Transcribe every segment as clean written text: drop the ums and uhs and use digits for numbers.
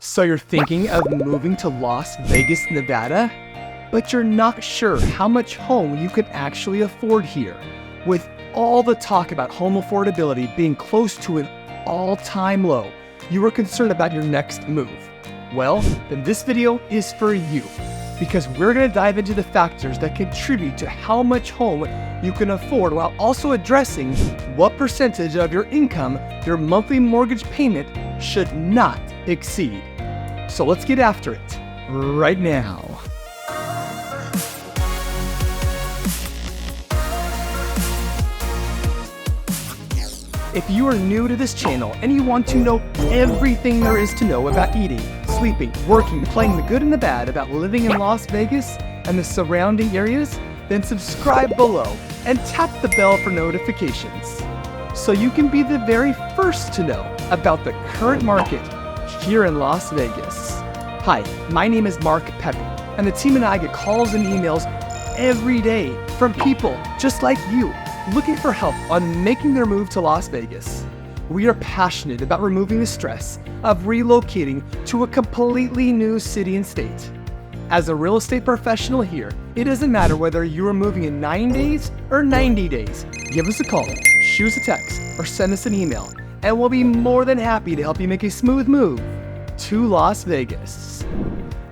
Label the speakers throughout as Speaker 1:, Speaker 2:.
Speaker 1: So you're thinking of moving to Las Vegas, Nevada, but you're not sure how much home you can actually afford here. With all the talk about home affordability being close to an all-time low, you are concerned about your next move. Well, then this video is for you, because we're going to dive into the factors that contribute to how much home you can afford while also addressing what percentage of your income your monthly mortgage payment should not exceed. So let's get after it right now. If you are new to this channel and you want to know everything there is to know about eating, sleeping, working, playing the good and the bad about living in Las Vegas and the surrounding areas, then subscribe below and tap the bell for notifications so you can be the very first to know about the current market here in Las Vegas. Hi, my name is Mark Pepe, and the team and I get calls and emails every day from people just like you looking for help on making their move to Las Vegas. We are passionate about removing the stress of relocating to a completely new city and state. As a real estate professional here, it doesn't matter whether you are moving in 9 days or 90 days. Give us a call, shoot us a text, or send us an email, and we'll be more than happy to help you make a smooth move to Las Vegas.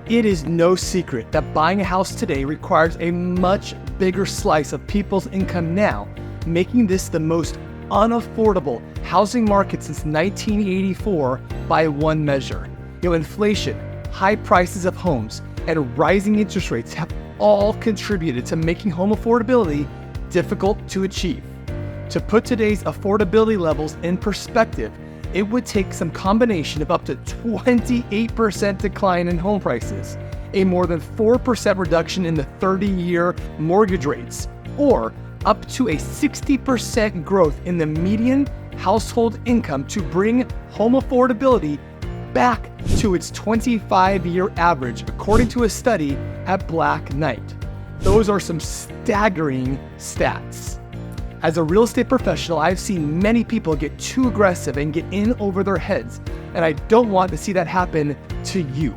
Speaker 1: It is no secret that buying a house today requires a much bigger slice of people's income now, making this the most unaffordable housing market since 1984 by one measure. Inflation, high prices of homes, and rising interest rates have all contributed to making home affordability difficult to achieve. To put today's affordability levels in perspective, it would take some combination of up to 28% decline in home prices, a more than 4% reduction in the 30-year mortgage rates, or up to a 60% growth in the median household income to bring home affordability back to its 25-year average, according to a study at Black Knight. Those are some staggering stats. As a real estate professional, I've seen many people get too aggressive and get in over their heads, and I don't want to see that happen to you.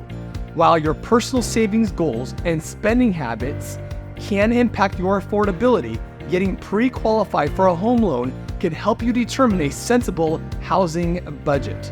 Speaker 1: While your personal savings goals and spending habits can impact your affordability, getting pre-qualified for a home loan can help you determine a sensible housing budget.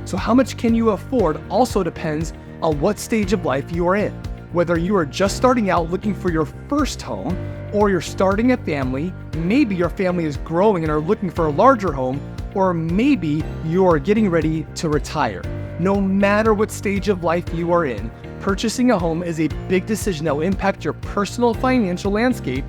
Speaker 1: So how much can you afford also depends on what stage of life you are in. Whether you are just starting out looking for your first home, or you're starting a family, maybe your family is growing and are looking for a larger home, or maybe you are getting ready to retire. No matter what stage of life you are in, purchasing a home is a big decision that will impact your personal financial landscape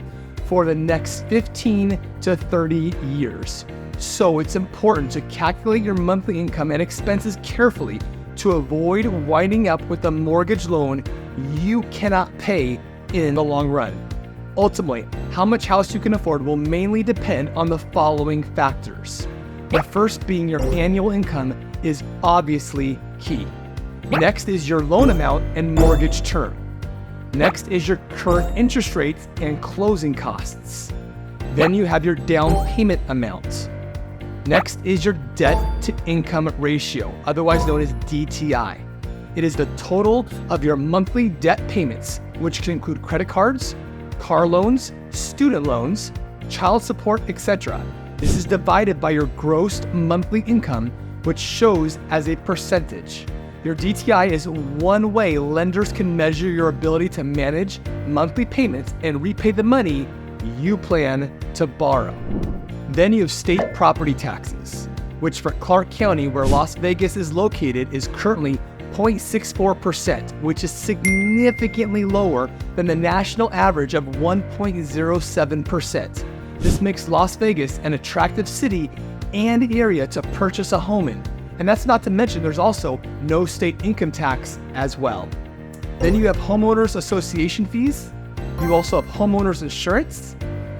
Speaker 1: for the next 15 to 30 years. So it's important to calculate your monthly income and expenses carefully to avoid winding up with a mortgage loan you cannot pay in the long run. Ultimately, how much house you can afford will mainly depend on the following factors. The first being your annual income is obviously key. Next is your loan amount and mortgage term. Next is your current interest rates and closing costs. Then you have your down payment amount. Next is your debt to income ratio, otherwise known as DTI. It is the total of your monthly debt payments, which can include credit cards, car loans, student loans, child support, etc. This is divided by your gross monthly income, which shows as a percentage. Your DTI is one way lenders can measure your ability to manage monthly payments and repay the money you plan to borrow. Then you have state property taxes, which for Clark County, where Las Vegas is located, is currently 0.64%, which is significantly lower than the national average of 1.07%. This makes Las Vegas an attractive city and area to purchase a home in. And that's not to mention there's also no state income tax as well. Then you have homeowners association fees. You also have homeowners insurance.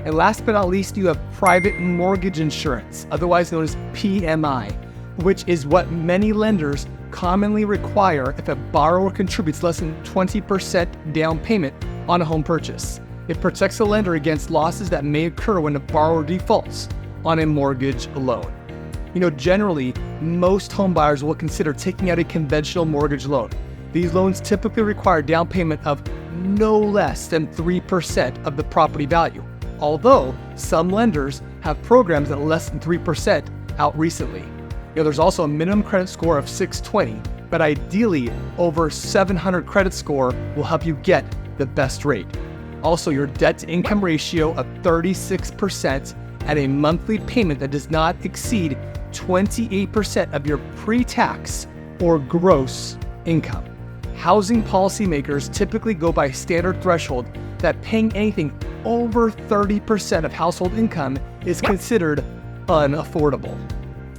Speaker 1: And last but not least, you have private mortgage insurance, otherwise known as PMI, which is what many lenders commonly require if a borrower contributes less than 20% down payment on a home purchase. It protects the lender against losses that may occur when a borrower defaults on a mortgage loan. Generally, most home buyers will consider taking out a conventional mortgage loan. These loans typically require down payment of no less than 3% of the property value, although some lenders have programs at less than 3% out recently. There's also a minimum credit score of 620, but ideally over 700 credit score will help you get the best rate. Also, your debt-to-income ratio of 36% at a monthly payment that does not exceed 28% of your pre-tax or gross income. Housing policymakers typically go by standard threshold that paying anything over 30% of household income is considered unaffordable.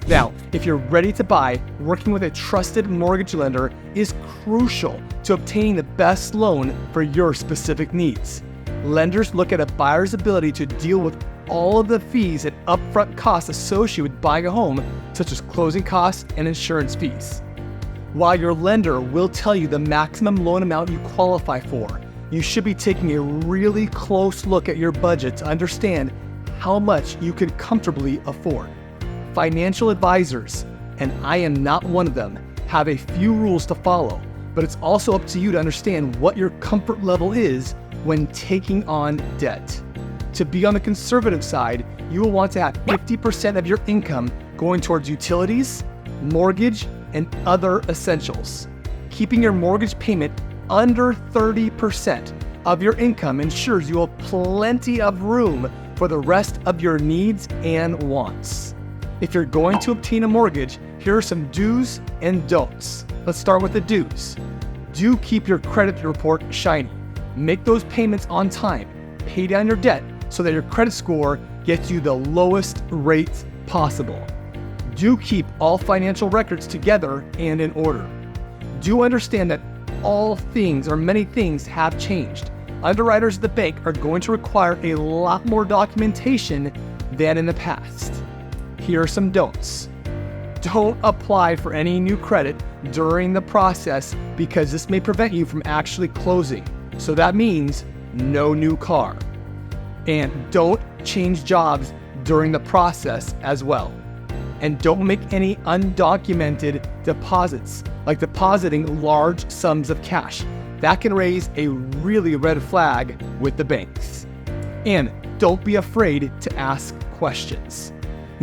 Speaker 1: Now, if you're ready to buy, working with a trusted mortgage lender is crucial to obtaining the best loan for your specific needs. Lenders look at a buyer's ability to deal with all of the fees and upfront costs associated with buying a home, such as closing costs and insurance fees. While your lender will tell you the maximum loan amount you qualify for, you should be taking a really close look at your budget to understand how much you could comfortably afford. Financial advisors, and I am not one of them, have a few rules to follow, but it's also up to you to understand what your comfort level is when taking on debt. To be on the conservative side, you will want to have 50% of your income going towards utilities, mortgage, and other essentials. Keeping your mortgage payment under 30% of your income ensures you have plenty of room for the rest of your needs and wants. If you're going to obtain a mortgage, here are some do's and don'ts. Let's start with the do's. Do keep your credit report shiny. Make those payments on time. Pay down your debt so that your credit score gets you the lowest rate possible. Do keep all financial records together and in order. Do understand that all things or many things have changed. Underwriters at the bank are going to require a lot more documentation than in the past. Here are some don'ts. Don't apply for any new credit during the process because this may prevent you from actually closing. So that means no new car. And don't change jobs during the process as well. And don't make any undocumented deposits, like depositing large sums of cash. That can raise a really red flag with the banks. And don't be afraid to ask questions.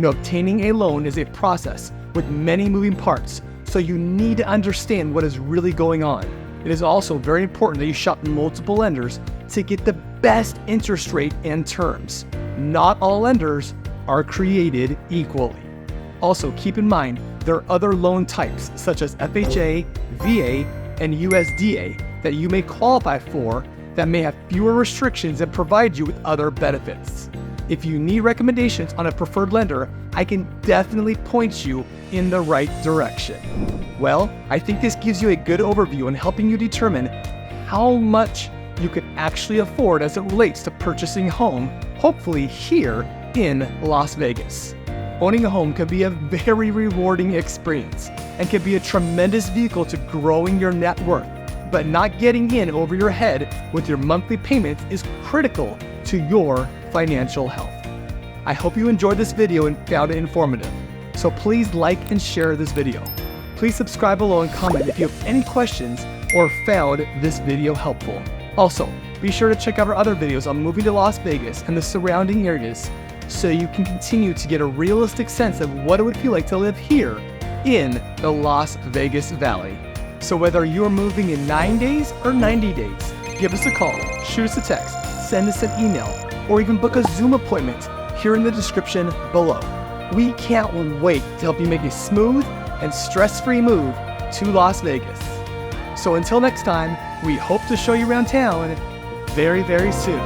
Speaker 1: Obtaining a loan is a process with many moving parts, so you need to understand what is really going on. It is also very important that you shop multiple lenders to get the best interest rate and terms. Not all lenders are created equally. Also, keep in mind, there are other loan types such as FHA, VA, and USDA that you may qualify for that may have fewer restrictions and provide you with other benefits. If you need recommendations on a preferred lender, I can definitely point you in the right direction. Well, I think this gives you a good overview in helping you determine how much you can actually afford as it relates to purchasing a home, hopefully here in Las Vegas. Owning a home can be a very rewarding experience and can be a tremendous vehicle to growing your net worth, but not getting in over your head with your monthly payments is critical to your financial health. I hope you enjoyed this video and found it informative. So please like and share this video. Please subscribe below and comment if you have any questions or found this video helpful. Also, be sure to check out our other videos on moving to Las Vegas and the surrounding areas so you can continue to get a realistic sense of what it would feel like to live here in the Las Vegas Valley. So whether you're moving in 9 days or 90 days, give us a call, shoot us a text, send us an email, or even book a Zoom appointment here in the description below. We can't wait to help you make a smooth and stress-free move to Las Vegas. So until next time, we hope to show you around town very, very soon.